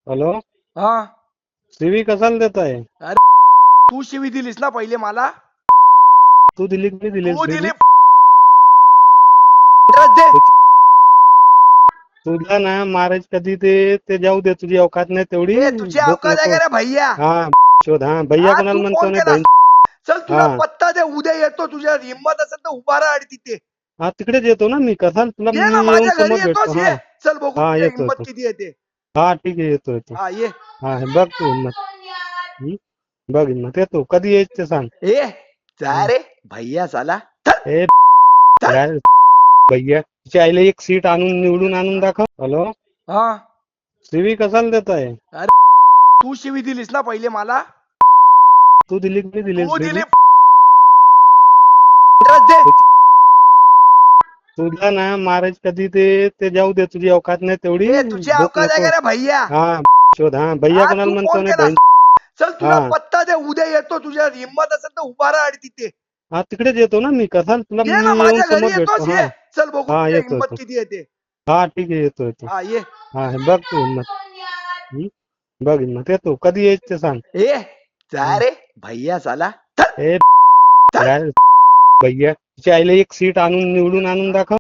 Hello. हा. CV कशाला देत आहे? अरे तू शिवी दिलीस ना पहिले मला. तू दिली की नाही दिली तू सीवी? दिली. ड्रेस दे. तुला ना महाराज कधी ते जाऊ दे, तुझी अवकात नाही तेवढी. ए तुझी भूक अवकाश आहे नको. का रे भैया? हा शोध. हा भैया हा कोणाला तू म्हणतो फोन नाही केला. बहीण. चल तुला हा पत्ता दे, उद्या येतो. तुझ्या हिंमत असेल तर उभा राहा आणि तिथे हा तिकडेच येतो ना मी. कसाल तुला ये मी ना, येऊन माझ्या घरी समोर भेटतो. येतोस. हा ये चल बघू हा तुझ्या येतो हिंमत येतो. किती येते. हा ठीक आहे, येतो येतो. हा ये. हा हे बघ तू हिंमत. हं? बघ हिंमत. येतो कधी यायचं ते सांग. ए जा हं. रे भैया साला. चल ए चल. काय भैया, तिच्या आईला एक सीट आणून निवडून आणून दाखव. हॅलो. हा. सीवी कशाला देत आहे? अरे तू शिवी दिलीस ना पहिले मला. तू दिली की नाही दिली तू सीवी? दिली. ड्रेस दे. तुला ना महाराज कधी ते जाऊ दे, तुझी अवकात नाही तेवढी. ए तुझी भूक अवकाश आहे नको. का रे भैया? हा शोध. हा भैया हा कोणाला तू म्हणतो फोन नाही केला. बहीण. चल तुला हा पत्ता दे, उद्या येतो. तुझ्या हिंमत असेल तर उभा राहा आणि तिथे हा तिकडेच येतो ना मी. कसाल तुला ये मी ना, येऊन माझ्या घरी समोर भेटतो. येतोस. हा ये चल बघू हा तुझ्या येतो हिंमत येतो. किती येते. हा ठीक आहे, येतो येतो. हा ये. हा हे बघ तू हिंमत. हं? बघ हिंमत. येतो कधी यायचं ते सांग. ए जा हं. रे भैया साला. चल ए चल. काय भैया, तिच्या आईला एक सीट आणून निवडून आणून दाखव.